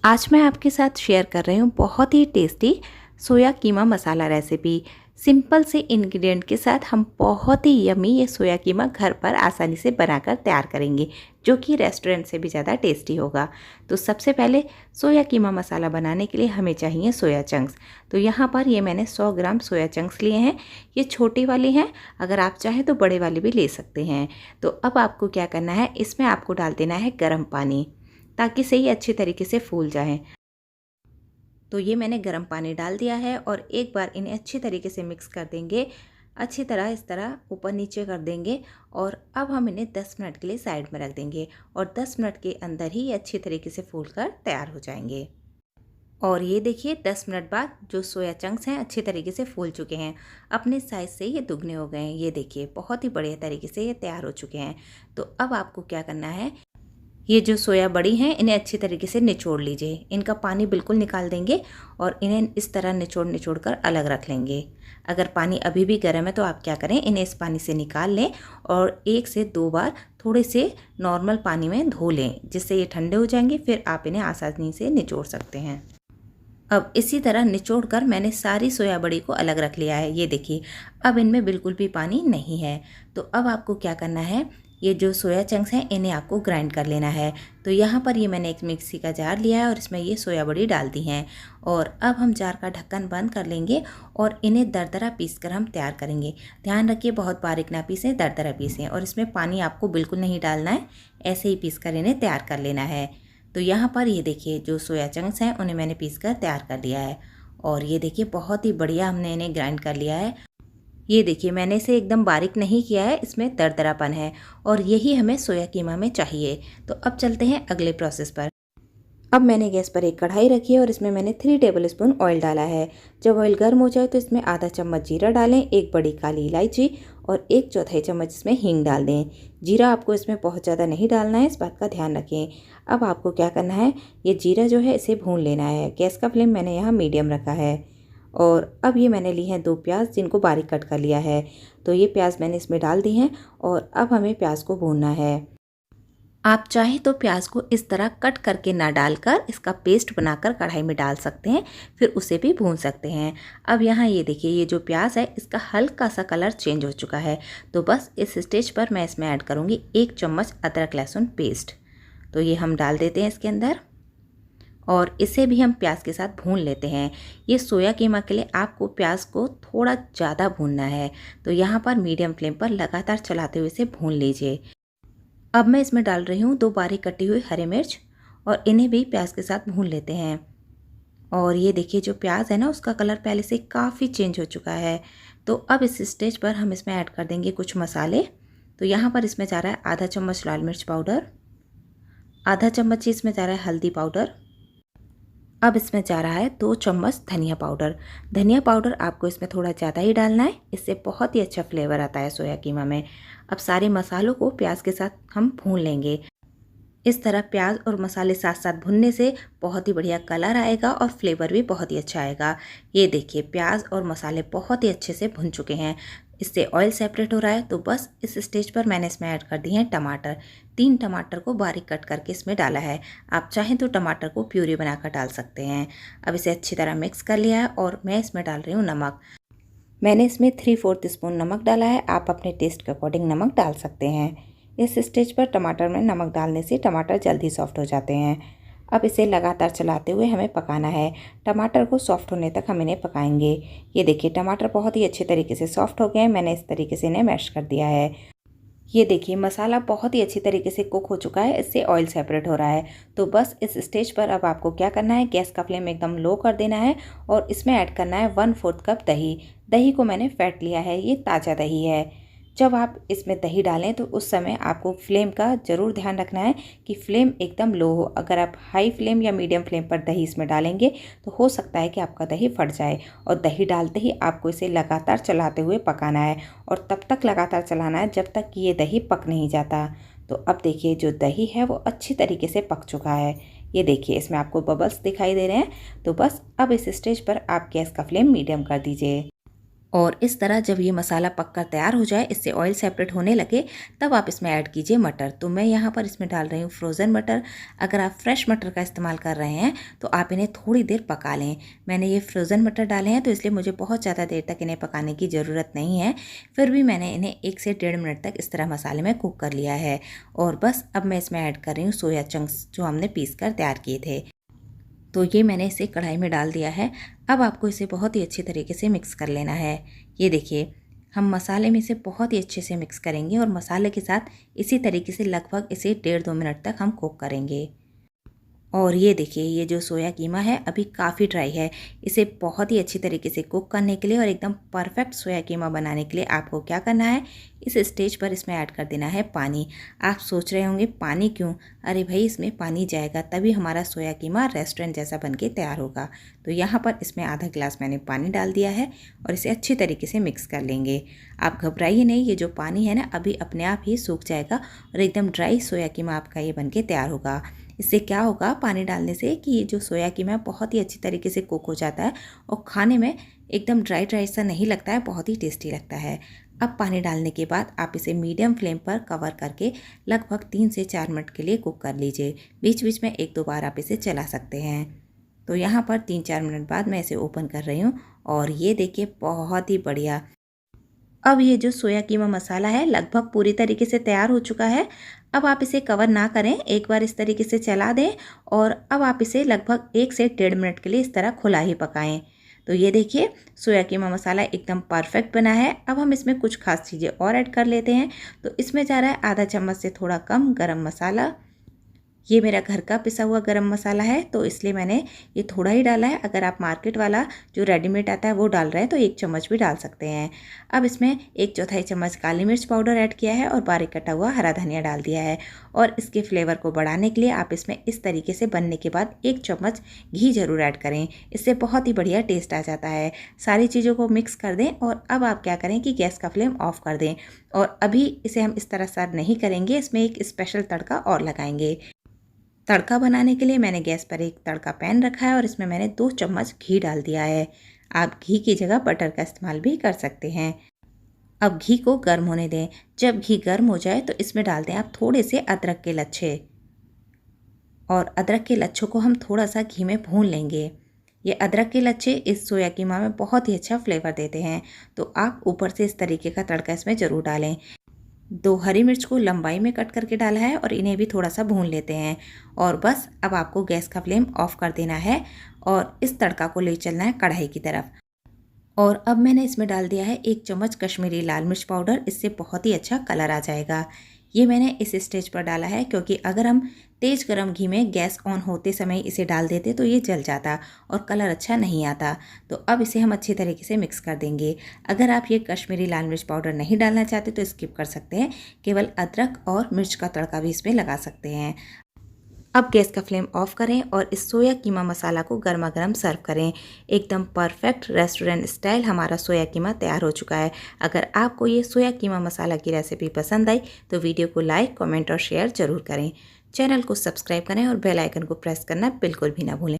आज मैं आपके साथ शेयर कर रही हूँ बहुत ही टेस्टी सोया कीमा मसाला रेसिपी। सिंपल से इंग्रेडिएंट के साथ हम बहुत ही यमी ये सोया कीमा घर पर आसानी से बनाकर तैयार करेंगे, जो कि रेस्टोरेंट से भी ज़्यादा टेस्टी होगा। तो सबसे पहले सोया कीमा मसाला बनाने के लिए हमें चाहिए सोया चंक्स। तो यहाँ पर ये मैंने 100 ग्राम सोया चंक्स लिए हैं। ये छोटी वाली हैं, अगर आप चाहें तो बड़े वाले भी ले सकते हैं। तो अब आपको क्या करना है, इसमें आपको डाल देना है गर्म पानी, ताकि से ये अच्छी तरीके से फूल जाएं। तो ये मैंने गर्म पानी डाल दिया है और एक बार इन्हें अच्छी तरीके से मिक्स कर देंगे। अच्छी तरह इस तरह ऊपर नीचे कर देंगे और अब हम इन्हें 10 मिनट के लिए साइड में रख देंगे और 10 मिनट के अंदर ही ये अच्छी तरीके से फूल कर तैयार हो जाएंगे। और ये देखिए 10 मिनट बाद जो सोया चंक्स हैं अच्छी तरीके से फूल चुके हैं। अपने साइज़ से ये दुगने हो गए हैं। ये देखिए बहुत ही बढ़िया तरीके से ये तैयार हो चुके हैं। तो अब आपको क्या करना है, ये जो सोया बड़ी हैं इन्हें अच्छी तरीके से निचोड़ लीजिए। इनका पानी बिल्कुल निकाल देंगे और इन्हें इस तरह निचोड़ निचोड़ कर अलग रख लेंगे। अगर पानी अभी भी गर्म है तो आप क्या करें, इन्हें इस पानी से निकाल लें और 1 से 2 बार थोड़े से नॉर्मल पानी में धो लें, जिससे ये ठंडे हो जाएंगे। फिर आप इन्हें आसानी से निचोड़ सकते हैं। अब इसी तरह निचोड़ कर मैंने सारी सोया बड़ी को अलग रख लिया है। ये देखिए अब इनमें बिल्कुल भी पानी नहीं है। तो अब आपको क्या करना है, ये जो सोया चंक्स हैं इन्हें आपको ग्राइंड कर लेना है। तो यहाँ पर ये मैंने एक मिक्सी का जार लिया है और इसमें ये सोया बड़ी डाल दी हैं। और अब हम जार का ढक्कन बंद कर लेंगे और इन्हें दरदरा पीस कर हम तैयार करेंगे। ध्यान रखिए बहुत बारीक ना पीसें, दरदरा पीसें। और इसमें पानी आपको बिल्कुल नहीं डालना है, ऐसे ही पीस कर इन्हें तैयार कर लेना है। तो यहाँ पर ये देखिए जो सोया चंक्स हैं उन्हें मैंने पीस कर तैयार कर लिया है। और ये देखिए बहुत ही बढ़िया हमने इन्हें ग्राइंड कर लिया है। ये देखिए मैंने इसे एकदम बारीक नहीं किया है, इसमें दरदरापन है और यही हमें सोया कीमा में चाहिए। तो अब चलते हैं अगले प्रोसेस पर। अब मैंने गैस पर एक कढ़ाई रखी है और इसमें मैंने 3 टेबलस्पून ऑयल डाला है। जब ऑयल गर्म हो जाए तो इसमें आधा चम्मच जीरा डालें, 1 बड़ी काली इलायची और 1/4 चम्मच इसमें हींग डाल दें। जीरा आपको इसमें बहुत ज़्यादा नहीं डालना है, इस बात का ध्यान रखें। अब आपको क्या करना है, ये जीरा जो है इसे भून लेना है। गैस का फ्लेम मैंने यहाँ मीडियम रखा है। और अब ये मैंने ली हैं 2 प्याज, जिनको बारीक कट कर लिया है। तो ये प्याज मैंने इसमें डाल दी हैं और अब हमें प्याज को भूनना है। आप चाहें तो प्याज को इस तरह कट करके ना डालकर इसका पेस्ट बनाकर कढ़ाई में डाल सकते हैं, फिर उसे भी भून सकते हैं। अब यहाँ ये देखिए ये जो प्याज है इसका हल्का सा कलर चेंज हो चुका है। तो बस इस स्टेज पर मैं इसमें ऐड करूँगी 1 चम्मच अदरक लहसुन पेस्ट। तो ये हम डाल देते हैं इसके अंदर और इसे भी हम प्याज के साथ भून लेते हैं। ये सोया कीमा के लिए आपको प्याज को थोड़ा ज़्यादा भूनना है। तो यहाँ पर मीडियम फ्लेम पर लगातार चलाते हुए इसे भून लीजिए। अब मैं इसमें डाल रही हूँ 2 बारीक कटी हुई हरी मिर्च और इन्हें भी प्याज के साथ भून लेते हैं। और ये देखिए जो प्याज है ना उसका कलर पहले से काफ़ी चेंज हो चुका है। तो अब इस स्टेज पर हम इसमें ऐड कर देंगे कुछ मसाले। तो यहाँ पर इसमें जा रहा है आधा चम्मच लाल मिर्च पाउडर, आधा चम्मच इसमें जा रहा है हल्दी पाउडर। अब इसमें जा रहा है 2 चम्मच धनिया पाउडर। धनिया पाउडर आपको इसमें थोड़ा ज़्यादा ही डालना है, इससे बहुत ही अच्छा फ्लेवर आता है सोया कीमा में। अब सारे मसालों को प्याज के साथ हम भून लेंगे। इस तरह प्याज और मसाले साथ साथ भुनने से बहुत ही बढ़िया कलर आएगा और फ्लेवर भी बहुत ही अच्छा आएगा। ये देखिए प्याज और मसाले बहुत ही अच्छे से भुन चुके हैं, इससे ऑयल सेपरेट हो रहा है। तो बस इस स्टेज पर मैंने इसमें ऐड कर दिए हैं टमाटर। 3 टमाटर को बारीक कट करके इसमें डाला है। आप चाहें तो टमाटर को प्यूरी बनाकर डाल सकते हैं। अब इसे अच्छी तरह मिक्स कर लिया है और मैं इसमें डाल रही हूँ नमक। मैंने इसमें 3/4 स्पून नमक डाला है, आप अपने टेस्ट के अकॉर्डिंग नमक डाल सकते हैं। इस स्टेज पर टमाटर में नमक डालने से टमाटर जल्दी सॉफ्ट हो जाते हैं। अब इसे लगातार चलाते हुए हमें पकाना है। टमाटर को सॉफ्ट होने तक हम इन्हें पकाएंगे। ये देखिए टमाटर बहुत ही अच्छे तरीके से सॉफ्ट हो गए हैं। मैंने इस तरीके से इन्हें मैश कर दिया है। ये देखिए मसाला बहुत ही अच्छी तरीके से कुक हो चुका है, इससे ऑयल सेपरेट हो रहा है। तो बस इस स्टेज पर अब आपको क्या करना है, गैस का फ्लेम एकदम लो कर देना है और इसमें ऐड करना है 1/4 कप दही। दही को मैंने फेंट लिया है, ये ताज़ा दही है। जब आप इसमें दही डालें तो उस समय आपको फ्लेम का ज़रूर ध्यान रखना है कि फ्लेम एकदम लो हो। अगर आप हाई फ्लेम या मीडियम फ्लेम पर दही इसमें डालेंगे तो हो सकता है कि आपका दही फट जाए। और दही डालते ही आपको इसे लगातार चलाते हुए पकाना है और तब तक लगातार चलाना है जब तक कि ये दही पक नहीं जाता। तो अब देखिए जो दही है वो अच्छी तरीके से पक चुका है। ये देखिए इसमें आपको बबल्स दिखाई दे रहे हैं। तो बस अब इस स्टेज पर आप गैस का फ्लेम मीडियम कर दीजिए और इस तरह जब ये मसाला पककर तैयार हो जाए, इससे ऑयल सेपरेट होने लगे, तब आप इसमें ऐड कीजिए मटर। तो मैं यहाँ पर इसमें डाल रही हूँ फ्रोज़न मटर। अगर आप फ्रेश मटर का इस्तेमाल कर रहे हैं तो आप इन्हें थोड़ी देर पका लें। मैंने ये फ्रोज़न मटर डाले हैं तो इसलिए मुझे बहुत ज़्यादा देर तक इन्हें पकाने की ज़रूरत नहीं है। फिर भी मैंने इन्हें 1 से 1.5 मिनट तक इस तरह मसाले में कुक कर लिया है। और बस अब मैं इसमें ऐड कर रही हूँ सोया चंक्स जो हमने पीस कर तैयार किए थे। तो ये मैंने इसे कढ़ाई में डाल दिया है। अब आपको इसे बहुत ही अच्छी तरीके से मिक्स कर लेना है। ये देखिए, हम मसाले में इसे बहुत ही अच्छे से मिक्स करेंगे और मसाले के साथ इसी तरीके से लगभग इसे 1.5-2 मिनट तक हम कुक करेंगे। और ये देखिए, ये जो सोया कीमा है अभी काफ़ी ड्राई है। इसे बहुत ही अच्छी तरीके से कुक करने के लिए और एकदम परफेक्ट सोया कीमा बनाने के लिए आपको क्या करना है, इस स्टेज पर इसमें ऐड कर देना है पानी। आप सोच रहे होंगे पानी क्यों? अरे भाई, इसमें पानी जाएगा तभी हमारा सोया कीमा रेस्टोरेंट जैसा बन के तैयार होगा। तो यहाँ पर इसमें आधा गिलास मैंने पानी डाल दिया है और इसे अच्छी तरीके से मिक्स कर लेंगे। आप घबराइए नहीं, ये जो पानी है ना अभी अपने आप ही सूख जाएगा और एकदम ड्राई सोया कीमा आपका ये बन के तैयार होगा। इससे क्या होगा पानी डालने से कि ये जो सोया कीमा बहुत ही अच्छी तरीके से कुक हो जाता है और खाने में एकदम ड्राई ड्राई सा नहीं लगता है, बहुत ही टेस्टी लगता है। अब पानी डालने के बाद आप इसे मीडियम फ्लेम पर कवर करके लगभग 3 से 4 मिनट के लिए कुक कर लीजिए। बीच बीच में 1-2 बार आप इसे चला सकते हैं। तो यहाँ पर 3-4 मिनट बाद मैं इसे ओपन कर रही हूँ और ये देखिए बहुत ही बढ़िया। अब ये जो सोया कीमा मसाला है लगभग पूरी तरीके से तैयार हो चुका है। अब आप इसे कवर ना करें, एक बार इस तरीके से चला दें और अब आप इसे लगभग 1 से 1.5 मिनट के लिए इस तरह खुला ही पकाएं। तो ये देखिए, सोया कीमा मसाला एकदम परफेक्ट बना है। अब हम इसमें कुछ खास चीज़ें और ऐड कर लेते हैं। तो इसमें जा रहा है आधा चम्मच से थोड़ा कम गरम मसाला। ये मेरा घर का पिसा हुआ गरम मसाला है तो इसलिए मैंने ये थोड़ा ही डाला है। अगर आप मार्केट वाला जो रेडीमेड आता है वो डाल रहे हैं तो 1 चम्मच भी डाल सकते हैं। अब इसमें 1/4 चम्मच काली मिर्च पाउडर ऐड किया है और बारीक कटा हुआ हरा धनिया डाल दिया है। और इसके फ्लेवर को बढ़ाने के लिए आप इसमें इस तरीके से बनने के बाद 1 चम्मच घी ज़रूर ऐड करें, इससे बहुत ही बढ़िया टेस्ट आ जाता है। सारी चीज़ों को मिक्स कर दें और अब आप क्या करें कि गैस का फ्लेम ऑफ कर दें। और अभी इसे हम इस तरह सर्व नहीं करेंगे, इसमें एक स्पेशल तड़का और लगाएंगे। तड़का बनाने के लिए मैंने गैस पर एक तड़का पैन रखा है और इसमें मैंने 2 चम्मच घी डाल दिया है। आप घी की जगह बटर का इस्तेमाल भी कर सकते हैं। अब घी को गर्म होने दें। जब घी गर्म हो जाए तो इसमें डाल दें आप थोड़े से अदरक के लच्छे और अदरक के लच्छों को हम थोड़ा सा घी में भून लेंगे। ये अदरक के लच्छे इस सोया कीमा में बहुत ही अच्छा फ्लेवर देते हैं, तो आप ऊपर से इस तरीके का तड़का इसमें ज़रूर डालें। 2 हरी मिर्च को लंबाई में कट करके डाला है और इन्हें भी थोड़ा सा भून लेते हैं। और बस अब आपको गैस का फ्लेम ऑफ कर देना है और इस तड़का को ले चलना है कढ़ाई की तरफ। और अब मैंने इसमें डाल दिया है 1 चम्मच कश्मीरी लाल मिर्च पाउडर, इससे बहुत ही अच्छा कलर आ जाएगा। ये मैंने इस स्टेज पर डाला है क्योंकि अगर हम तेज़ गरम घी में गैस ऑन होते समय इसे डाल देते तो ये जल जाता और कलर अच्छा नहीं आता। तो अब इसे हम अच्छी तरीके से मिक्स कर देंगे। अगर आप ये कश्मीरी लाल मिर्च पाउडर नहीं डालना चाहते तो स्किप कर सकते हैं, केवल अदरक और मिर्च का तड़का भी इसमें लगा सकते हैं। अब गैस का फ्लेम ऑफ करें और इस सोया कीमा मसाला को गर्मा गर्म सर्व करें। एकदम परफेक्ट रेस्टोरेंट स्टाइल हमारा सोया कीमा तैयार हो चुका है। अगर आपको ये सोया कीमा मसाला की रेसिपी पसंद आई तो वीडियो को लाइक, कमेंट और शेयर ज़रूर करें। चैनल को सब्सक्राइब करें और बेल आइकन को प्रेस करना बिल्कुल भी ना भूलें।